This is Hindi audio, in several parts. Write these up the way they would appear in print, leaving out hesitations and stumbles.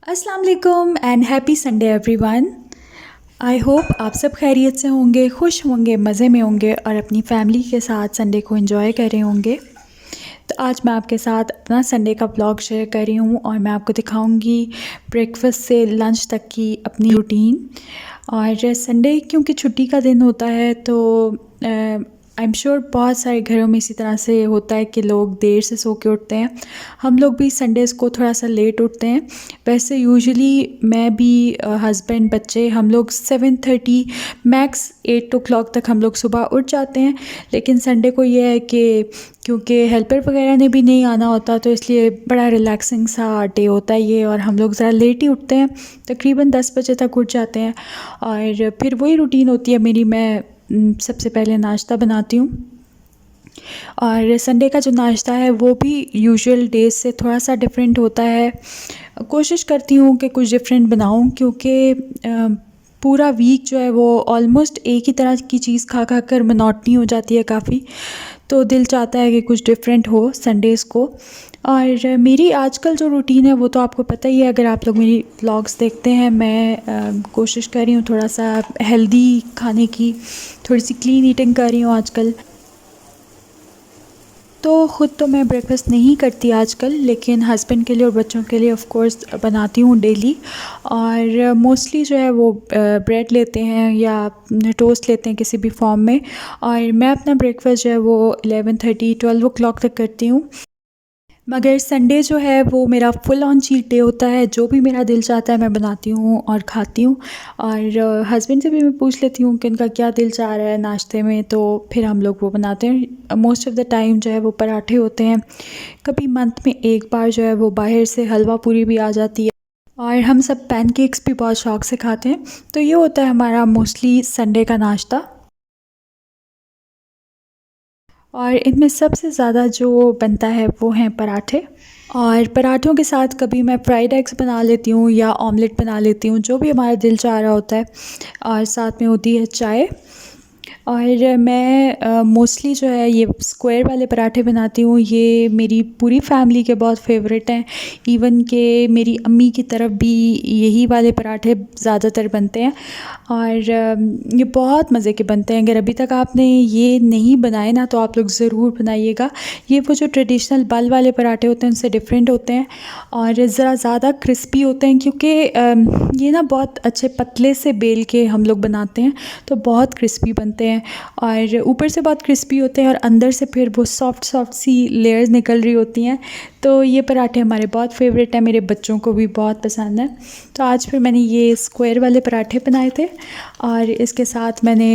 अस्सलाम वालेकुम and happy Sunday everyone. I hope आप सब खैरियत से होंगे, खुश होंगे, मज़े में होंगे और अपनी फैमिली के साथ संडे को एंजॉय कर रहे होंगे। तो आज मैं आपके साथ अपना संडे का व्लॉग शेयर कर रही हूँ और मैं आपको दिखाऊंगी ब्रेकफास्ट से लंच तक की अपनी रूटीन। और संडे क्योंकि छुट्टी का दिन होता है तो आई एम श्योर बहुत सारे घरों में इसी तरह से होता है कि लोग देर से सो के उठते हैं। हम लोग भी संडेज़ को थोड़ा सा लेट उठते हैं। वैसे यूजुअली मैं भी हस्बैंड बच्चे हम लोग 7:30 मैक्स 8 o'clock तक हम लोग सुबह उठ जाते हैं। लेकिन संडे को ये है कि क्योंकि हेल्पर वगैरह ने भी नहीं आना होता तो इसलिए बड़ा रिलैक्सिंग सा डे होता है ये, और हम लोग ज़रा लेट ही उठते हैं, तकरीबन 10 बजे तक उठ जाते हैं। और फिर वही रूटीन होती है मेरी। मैं सबसे पहले नाश्ता बनाती हूँ और संडे का जो नाश्ता है वो भी यूजुअल डेज से थोड़ा सा डिफरेंट होता है। कोशिश करती हूँ कि कुछ डिफरेंट बनाऊँ क्योंकि पूरा वीक जो है वो ऑलमोस्ट एक ही तरह की चीज़ खा खा कर मोनोटनी हो जाती है काफ़ी। तो दिल चाहता है कि कुछ डिफरेंट हो संडेज़ को। और मेरी आजकल जो रूटीन है वो तो आपको पता ही है, अगर आप लोग मेरी व्लॉग्स देखते हैं। मैं कोशिश कर रही हूँ थोड़ा सा हेल्दी खाने की, थोड़ी सी क्लीन ईटिंग कर रही हूँ आजकल। तो ख़ुद तो मैं ब्रेकफ़ास्ट नहीं करती आजकल, लेकिन हस्बैंड के लिए और बच्चों के लिए ऑफ़ कोर्स बनाती हूँ डेली। और मोस्टली जो है वो ब्रेड लेते हैं या टोस्ट लेते हैं किसी भी फॉर्म में। और मैं अपना ब्रेकफ़ास्ट जो है वो 11:30 12 o'clock तक करती हूँ। मगर संडे जो है वो मेरा फुल ऑन चीट डे होता है। जो भी मेरा दिल चाहता है मैं बनाती हूँ और खाती हूँ। और हस्बैंड से भी मैं पूछ लेती हूँ कि उनका क्या दिल चाह रहा है नाश्ते में, तो फिर हम लोग वो बनाते हैं। मोस्ट ऑफ़ द टाइम जो है वो पराठे होते हैं। कभी मंथ में एक बार जो है वो बाहर से हलवा पूरी भी आ जाती है। और हम सब पैनकेक्स भी बहुत शौक से खाते हैं। तो ये होता है हमारा मोस्टली संडे का नाश्ता। और इनमें सबसे ज़्यादा जो बनता है वो हैं पराठे। और पराठों के साथ कभी मैं फ्राइड एग्स बना लेती हूँ या ऑमलेट बना लेती हूँ, जो भी हमारा दिल चाह रहा होता है। और साथ में होती है चाय। और मैं मोस्टली जो है ये स्क्वायर वाले पराठे बनाती हूँ। ये मेरी पूरी फैमिली के बहुत फेवरेट हैं। इवन के मेरी अम्मी की तरफ भी यही वाले पराठे ज़्यादातर बनते हैं। और ये बहुत मज़े के बनते हैं। अगर अभी तक आपने ये नहीं बनाए ना तो आप लोग ज़रूर बनाइएगा। ये वो जो ट्रेडिशनल बल वाले पराठे होते हैं उनसे डिफरेंट होते हैं और ज़रा ज़्यादा क्रिस्पी होते हैं, क्योंकि ये ना बहुत अच्छे पतले से बेल के हम लोग बनाते हैं तो बहुत क्रिस्पी बनते हैं। और ऊपर से बहुत क्रिस्पी होते हैं और अंदर से फिर वो सॉफ्ट सॉफ्ट सी लेयर्स निकल रही होती हैं। तो ये पराठे हमारे बहुत फेवरेट हैं, मेरे बच्चों को भी बहुत पसंद है। तो आज फिर मैंने ये स्क्वायर वाले पराठे बनाए थे और इसके साथ मैंने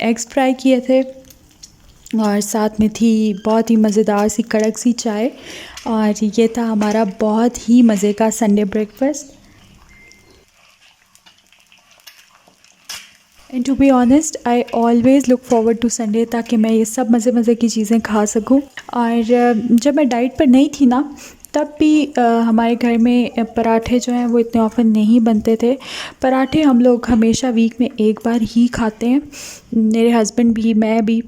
एग्स फ्राई किए थे। और साथ में थी बहुत ही मज़ेदार सी कड़क सी चाय। और ये था हमारा बहुत ही मज़े का Sunday breakfast. And to be honest I always look forward to Sunday, ताकि मैं ये सब मज़े मज़े की चीज़ें खा सकूँ। और जब मैं डाइट पर नहीं थी ना तब भी हमारे घर में पराठे जो हैं वो इतने ऑफ़न नहीं बनते थे। पराठे हम लोग हमेशा वीक में एक बार ही खाते हैं, मेरे हस्बैंड भी, मैं भी।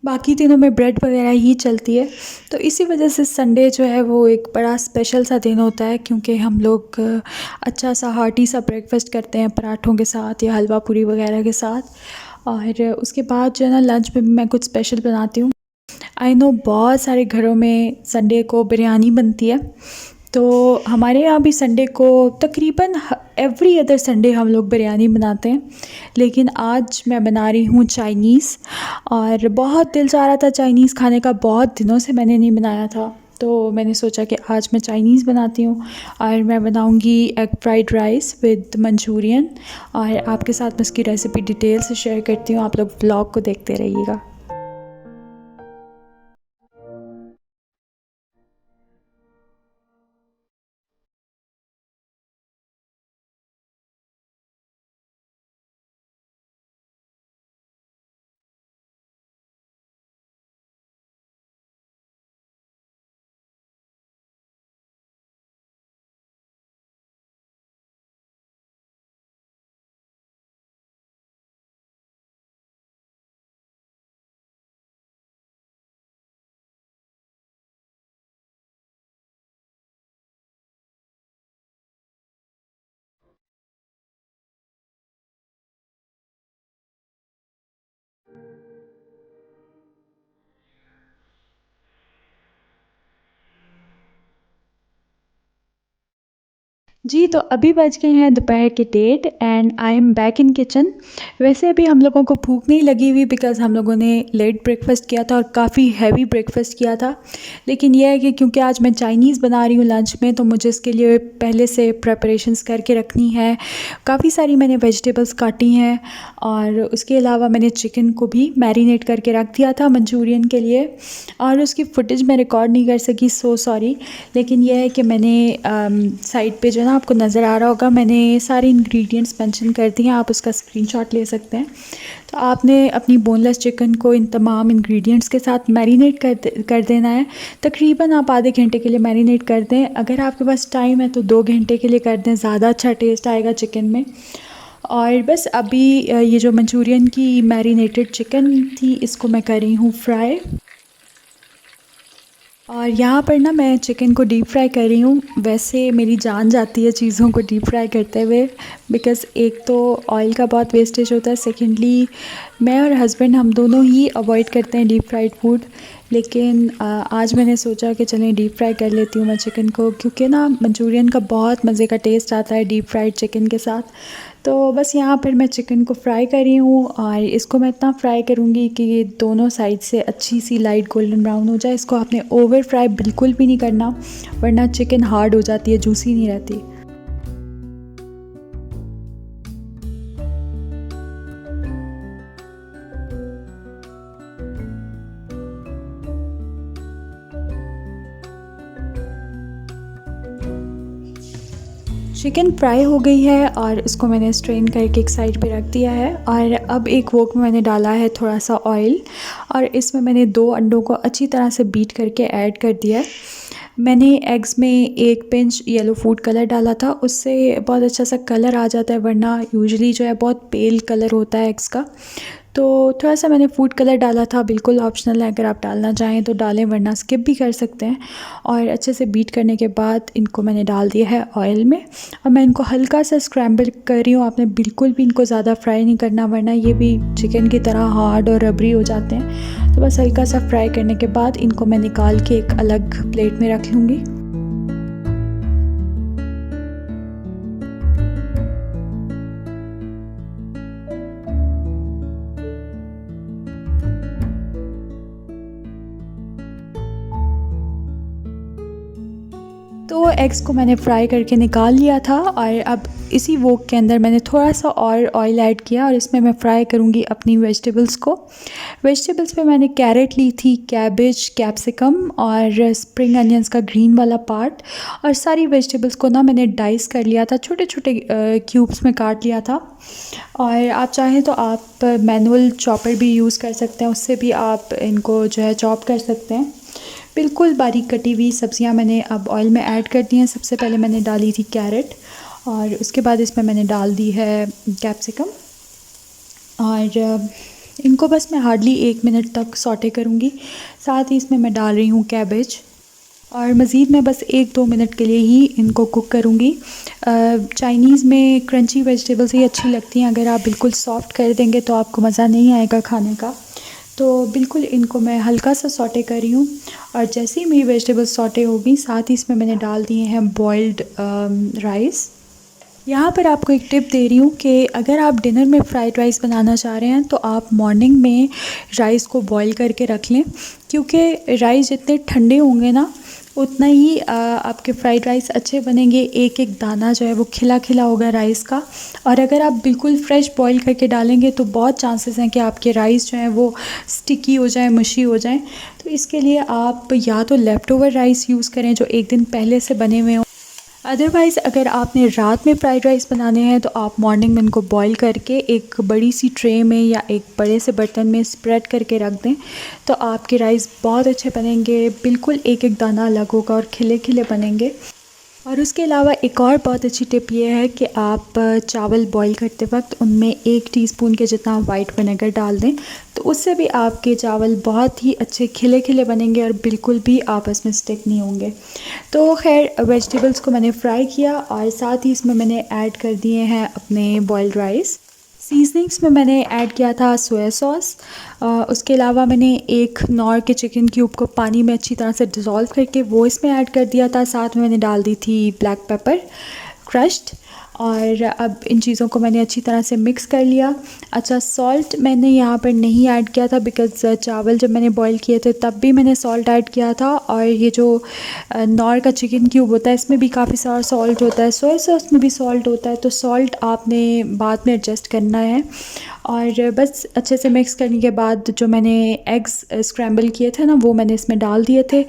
बाकी दिनों में ब्रेड वगैरह ही चलती है। तो इसी वजह से संडे जो है वो एक बड़ा स्पेशल सा दिन होता है, क्योंकि हम लोग अच्छा सा हार्टी सा ब्रेकफास्ट करते हैं पराठों के साथ या हलवा पूरी वगैरह के साथ। और उसके बाद जो है ना लंच में भी मैं कुछ स्पेशल बनाती हूँ। आई नो बहुत सारे घरों में संडे को बिरयानी बनती है। तो हमारे यहाँ भी संडे को तकरीबन एवरी अदर संडे हम लोग बिरयानी बनाते हैं। लेकिन आज मैं बना रही हूँ चाइनीज़। और बहुत दिल चाह रहा था चाइनीज़ खाने का, बहुत दिनों से मैंने नहीं बनाया था। तो मैंने सोचा कि आज मैं चाइनीज़ बनाती हूँ। और मैं बनाऊँगी egg fried rice with Manchurian. और आपके साथ मैं इसकी रेसिपी डिटेल से शेयर करती हूँ, आप लोग व्लॉग को देखते रहिएगा। जी, तो अभी बज गए हैं दोपहर के 1:30 and I am back in kitchen. वैसे अभी हम लोगों को भूख नहीं लगी हुई बिकॉज़ हम लोगों ने लेट ब्रेकफ़ास्ट किया था और काफ़ी हैवी ब्रेकफ़ास्ट किया था। लेकिन ये है कि क्योंकि आज मैं चाइनीज़ बना रही हूँ लंच में, तो मुझे इसके लिए पहले से प्रिपरेशंस करके रखनी है। काफ़ी सारी मैंने वेजिटेबल्स काटी हैं और उसके अलावा मैंने चिकन को भी मैरिनेट करके रख दिया था मंचूरियन के लिए, और उसकी फुटेज मैं रिकॉर्ड नहीं कर सकी, सो सॉरी। लेकिन यह है कि मैंने साइड पे जो है ना, आपको नज़र आ रहा होगा, मैंने सारे इंग्रेडिएंट्स मेंशन कर दिए हैं, आप उसका स्क्रीनशॉट ले सकते हैं। तो आपने अपनी बोनलेस चिकन को इन तमाम इंग्रेडिएंट्स के साथ मैरिनेट कर देना है। तकरीबन आप आधे घंटे के लिए मैरिनेट कर दें। अगर आपके पास टाइम है तो 2 घंटे के लिए कर दें, ज़्यादा अच्छा टेस्ट आएगा चिकन में। और बस अभी ये जो मंचूरियन की मैरिनेटेड चिकन थी, इसको मैं कर रही हूँ फ्राई। और यहाँ पर ना मैं चिकन को डीप फ्राई कर रही हूँ। वैसे मेरी जान जाती है चीज़ों को डीप फ्राई करते हुए, बिकॉज़ एक तो ऑयल का बहुत वेस्टेज होता है, सेकेंडली मैं और हस्बैंड हम दोनों ही अवॉइड करते हैं डीप फ्राइड फूड। लेकिन आज मैंने सोचा कि चलें डीप फ्राई कर लेती हूँ मैं चिकन को, क्योंकि ना मंचूरियन का बहुत मज़े का टेस्ट आता है डीप फ्राइड चिकन के साथ। तो बस यहाँ पर मैं चिकन को फ्राई कर रही हूँ और इसको मैं इतना फ्राई करूँगी कि ये दोनों साइड से अच्छी सी लाइट गोल्डन ब्राउन हो जाए। इसको आपने ओवर फ्राई बिल्कुल भी नहीं करना, वरना चिकन हार्ड हो जाती है, जूसी नहीं रहती। चिकन फ्राई हो गई है और इसको मैंने स्ट्रेन करके एक साइड पे रख दिया है। और अब एक वोक में मैंने डाला है थोड़ा सा ऑयल, और इसमें मैंने 2 अंडों को अच्छी तरह से बीट करके ऐड कर दिया है। मैंने एग्स में 1 पिंच येलो फूड कलर डाला था, उससे बहुत अच्छा सा कलर आ जाता है, वरना यूजुअली जो है बहुत पेल कलर होता है एग्स का। तो थोड़ा सा मैंने फूड कलर डाला था, बिल्कुल ऑप्शनल है, अगर आप डालना चाहें तो डालें, वरना स्किप भी कर सकते हैं। और अच्छे से बीट करने के बाद इनको मैंने डाल दिया है ऑयल में, और मैं इनको हल्का सा स्क्रैम्बल कर रही हूँ। आपने बिल्कुल भी इनको ज़्यादा फ्राई नहीं करना, वरना ये भी चिकन की तरह हार्ड और रबरी हो जाते हैं। तो बस हल्का सा फ्राई करने के बाद इनको मैं निकाल के एक अलग प्लेट में रख लूँगी। तो एग्स को मैंने फ्राई करके निकाल लिया था, और अब इसी वोक के अंदर मैंने थोड़ा सा और ऑयल ऐड किया और इसमें मैं फ्राई करूँगी अपनी वेजिटेबल्स को। वेजिटेबल्स में मैंने कैरेट ली थी, कैबेज, कैप्सिकम और स्प्रिंग अनियंस का ग्रीन वाला पार्ट, और सारी वेजिटेबल्स को ना मैंने डाइस कर लिया था, छोटे छोटे क्यूब्स में काट लिया था। और आप चाहें तो आप मैनुअल चॉपर भी यूज़ कर सकते हैं, उससे भी आप इनको जो है चॉप कर सकते हैं। बिल्कुल बारीक कटी हुई सब्जियां मैंने अब ऑयल में ऐड कर दी हैं। सबसे पहले मैंने डाली थी कैरेट, और उसके बाद इसमें मैंने डाल दी है कैप्सिकम, और इनको बस मैं हार्डली 1 मिनट तक सौटे करूँगी। साथ ही इसमें मैं डाल रही हूँ कैबेज, और मज़ीद मैं बस 1-2 मिनट के लिए ही इनको कुक करूँगी। चाइनीज़ में क्रंची वेजिटेबल्स ही अच्छी लगती हैं, अगर आप बिल्कुल सॉफ्ट कर देंगे तो आपको मज़ा नहीं आएगा खाने का। तो बिल्कुल इनको मैं हल्का सा सौटे कर रही हूँ, और जैसे ही मेरी वेजिटेबल्स सौटे हो गई, साथ ही इसमें मैंने डाल दिए हैं बॉइल्ड राइस। यहाँ पर आपको एक टिप दे रही हूँ कि अगर आप डिनर में फ़्राइड राइस बनाना चाह रहे हैं तो आप मॉर्निंग में राइस को बॉईल करके रख लें, क्योंकि राइस जितने ठंडे होंगे ना, उतना ही आपके फ़्राइड राइस अच्छे बनेंगे। एक एक दाना जो है वो खिला खिला होगा राइस का। और अगर आप बिल्कुल फ्रेश बॉईल करके डालेंगे तो बहुत चांसेस हैं कि आपके राइस जो हैं वो स्टिकी हो जाए, मशी हो जाएं। तो इसके लिए आप या तो लेफ़्ट ओवर राइस यूज़ करें जो एक दिन पहले से बने हुए हों, अदरवाइज़ अगर आपने रात में फ़्राइड राइस बनाने हैं तो आप मॉर्निंग में इनको बॉईल करके एक बड़ी सी ट्रे में या एक बड़े से बर्तन में स्प्रेड करके रख दें, तो आपके राइस बहुत अच्छे बनेंगे, बिल्कुल एक एक दाना अलग होगा और खिले खिले बनेंगे। और उसके अलावा एक और बहुत अच्छी टिप ये है कि आप चावल बॉईल करते वक्त उनमें 1 टीस्पून के जितना वाइट विनेगर डाल दें, तो उससे भी आपके चावल बहुत ही अच्छे खिले खिले बनेंगे और बिल्कुल भी आपस में स्टिक नहीं होंगे। तो खैर वेजिटेबल्स को मैंने फ्राई किया, और साथ ही इसमें मैंने ऐड कर दिए हैं अपने बॉइल्ड राइस। सीजनिंग्स में मैंने ऐड किया था सोया सॉस। उसके अलावा मैंने एक नॉर के चिकन क्यूब को पानी में अच्छी तरह से डिज़ोल्व करके वो इसमें ऐड कर दिया था। साथ में मैंने डाल दी थी ब्लैक पेपर, क्रश्ड। और अब इन चीज़ों को मैंने अच्छी तरह से मिक्स कर लिया। अच्छा, सॉल्ट मैंने यहाँ पर नहीं ऐड किया था बिकॉज़ चावल जब मैंने बॉईल किए थे तब भी मैंने सॉल्ट ऐड किया था। और ये जो नॉर का चिकन क्यूब होता है इसमें भी काफ़ी सारा सॉल्ट होता है, सोया सॉस में भी सॉल्ट होता है, तो सॉल्ट आपने बाद में एडजस्ट करना है। और बस अच्छे से मिक्स करने के बाद जो मैंने एग्स स्क्रैम्बल किए थे ना वो मैंने इसमें डाल दिए थे।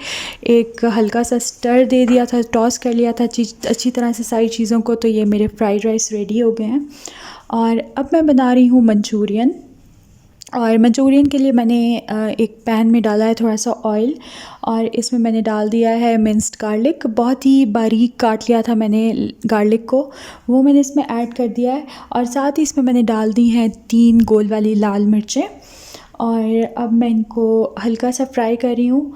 एक हल्का सा स्टर दे दिया था, टॉस कर लिया था अच्छी तरह से सारी चीज़ों को। तो ये मेरे फ्राइड राइस रेडी हो गए हैं। और अब मैं बना रही हूँ मंचूरियन। और मंचूरियन के लिए मैंने एक पैन में डाला है थोड़ा सा ऑयल, और इसमें मैंने डाल दिया है मिंस्ड गार्लिक। बहुत ही बारीक काट लिया था मैंने गार्लिक को, वो मैंने इसमें ऐड कर दिया है। और साथ ही इसमें मैंने डाल दी हैं 3 गोल वाली लाल मिर्चें। और अब मैं इनको हल्का सा फ्राई कर रही हूँ।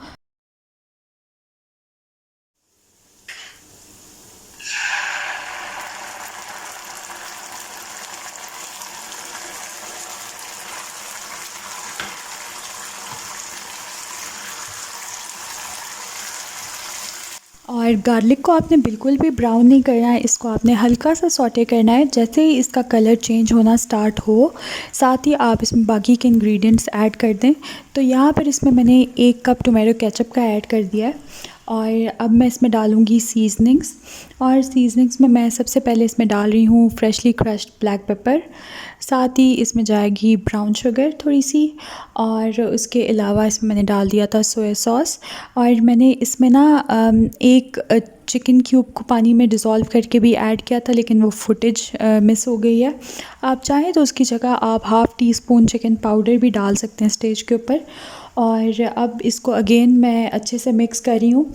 और गार्लिक को आपने बिल्कुल भी ब्राउन नहीं करना है, इसको आपने हल्का सा सौटे करना है। जैसे ही इसका कलर चेंज होना स्टार्ट हो, साथ ही आप इसमें बाकी के इंग्रेडिएंट्स ऐड कर दें। तो यहाँ पर इसमें मैंने 1 कप टोमेटो केचप का ऐड कर दिया है। और अब मैं इसमें डालूँगी सीज़निंग्स। और सीज़निंग्स में मैं सबसे पहले इसमें डाल रही हूँ फ्रेशली क्रश्ड ब्लैक पेपर, साथ ही इसमें जाएगी ब्राउन शुगर थोड़ी सी, और उसके अलावा इसमें मैंने डाल दिया था सोया सॉस। और मैंने इसमें ना एक चिकन क्यूब को पानी में डिज़ोल्व करके भी ऐड किया था, लेकिन वो फुटेज मिस हो गई है। आप चाहें तो उसकी जगह आप half tea spoon chicken powder भी डाल सकते हैं स्टेज के ऊपर। और अब इसको अगेन मैं अच्छे से मिक्स कर रही हूँ।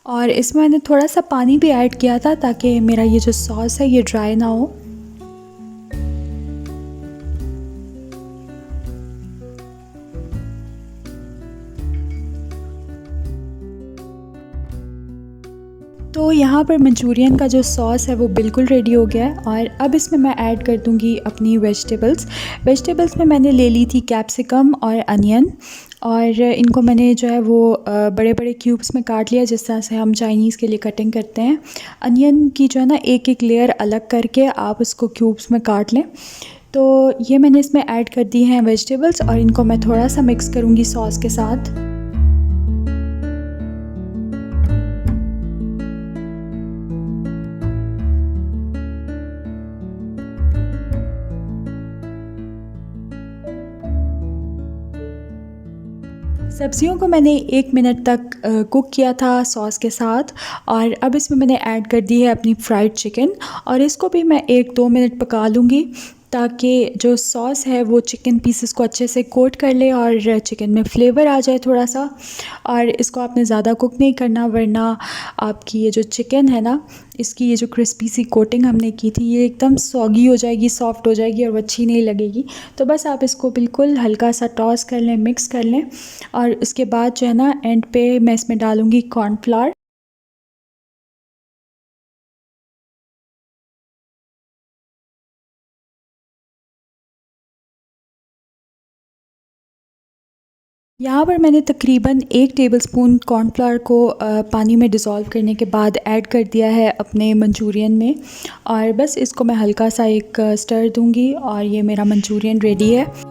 और इसमें मैंने थोड़ा सा पानी भी ऐड किया था ताकि मेरा ये जो सॉस है ये ड्राई ना हो। तो यहाँ पर मंचूरियन का जो सॉस है वो बिल्कुल रेडी हो गया है। और अब इसमें मैं ऐड कर दूँगी अपनी वेजिटेबल्स में मैंने ले ली थी कैप्सिकम और अनियन। और इनको मैंने जो है वो बड़े बड़े क्यूब्स में काट लिया, जिस तरह से हम चाइनीज़ के लिए कटिंग करते हैं। अनियन की जो है ना एक एक लेयर अलग करके आप उसको क्यूब्स में काट लें। तो ये मैंने इसमें ऐड कर दी हैं वेजिटेबल्स, और इनको मैं थोड़ा सा मिक्स करूँगी सॉस के साथ। सब्जियों को मैंने 1 मिनट तक कुक किया था सॉस के साथ। और अब इसमें मैंने ऐड कर दी है अपनी फ्राइड चिकन, और इसको भी मैं 1-2 मिनट पका लूँगी ताकि जो सॉस है वो चिकन पीसेस को अच्छे से कोट कर ले और चिकन में फ्लेवर आ जाए थोड़ा सा। और इसको आपने ज़्यादा कुक नहीं करना, वरना आपकी ये जो चिकन है ना, इसकी ये जो क्रिस्पी सी कोटिंग हमने की थी ये एकदम सॉगी हो जाएगी, सॉफ्ट हो जाएगी, और वो अच्छी नहीं लगेगी। तो बस आप इसको बिल्कुल हल्का सा टॉस कर लें, मिक्स कर लें। और उसके बाद जो है ना एंड पे मैं इसमें डालूँगी कॉर्नफ्लावर। यहाँ पर मैंने तकरीबन 1 टेबलस्पून कॉर्नफ्लावर को पानी में डिज़ोल्व करने के बाद ऐड कर दिया है अपने मंचूरियन में। और बस इसको मैं हल्का सा एक स्टर दूंगी और ये मेरा मंचूरियन रेडी है।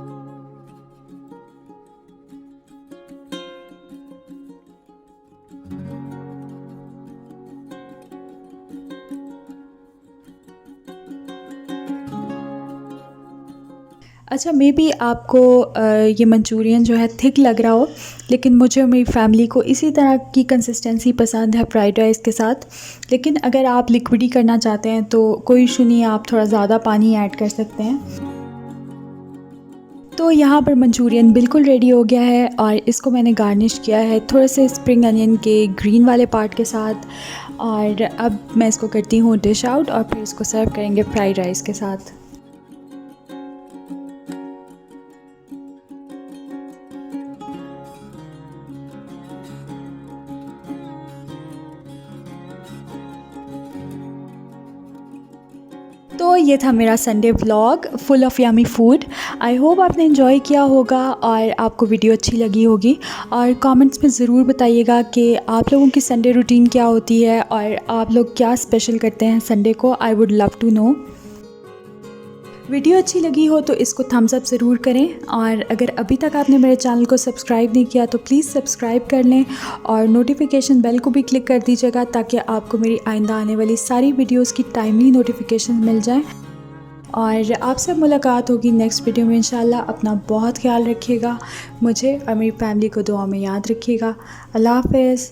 अच्छा, मे बी आपको ये मंचूरियन जो है थिक लग रहा हो, लेकिन मुझे और मेरी फैमिली को इसी तरह की कंसिस्टेंसी पसंद है फ्राइड राइस के साथ। लेकिन अगर आप लिक्विडी करना चाहते हैं तो कोई इशू नहीं है, आप थोड़ा ज़्यादा पानी ऐड कर सकते हैं। तो यहाँ पर मंचूरियन बिल्कुल रेडी हो गया है, और इसको मैंने गार्निश किया है थोड़े से स्प्रिंग अनियन के ग्रीन वाले पार्ट के साथ। और अब मैं इसको करती हूँ डिश आउट, और फिर इसको सर्व करेंगे फ्राइड राइस के साथ। तो ये था मेरा Sunday vlog full of yummy food. I hope आपने इन्जॉय किया होगा और आपको वीडियो अच्छी लगी होगी। और कमेंट्स में ज़रूर बताइएगा कि आप लोगों की संडे रूटीन क्या होती है और आप लोग क्या स्पेशल करते हैं संडे को। I would love to know. Video अच्छी लगी हो तो इसको थम्स अप ज़रूर करें, और अगर अभी तक आपने मेरे चैनल को सब्सक्राइब नहीं किया तो प्लीज़ सब्सक्राइब कर लें और नोटिफिकेशन बेल को भी क्लिक कर दीजिएगा ताकि आपको मेरी आइंदा आने वाली सारी वीडियोस की टाइमली नोटिफिकेशन मिल जाए। और आपसे मुलाकात होगी नेक्स्ट वीडियो में इंशाल्लाह। अपना बहुत ख्याल रखिएगा, मुझे और मेरी फैमिली को दुआ में याद रखिएगा। अल्लाह हाफ़िज़।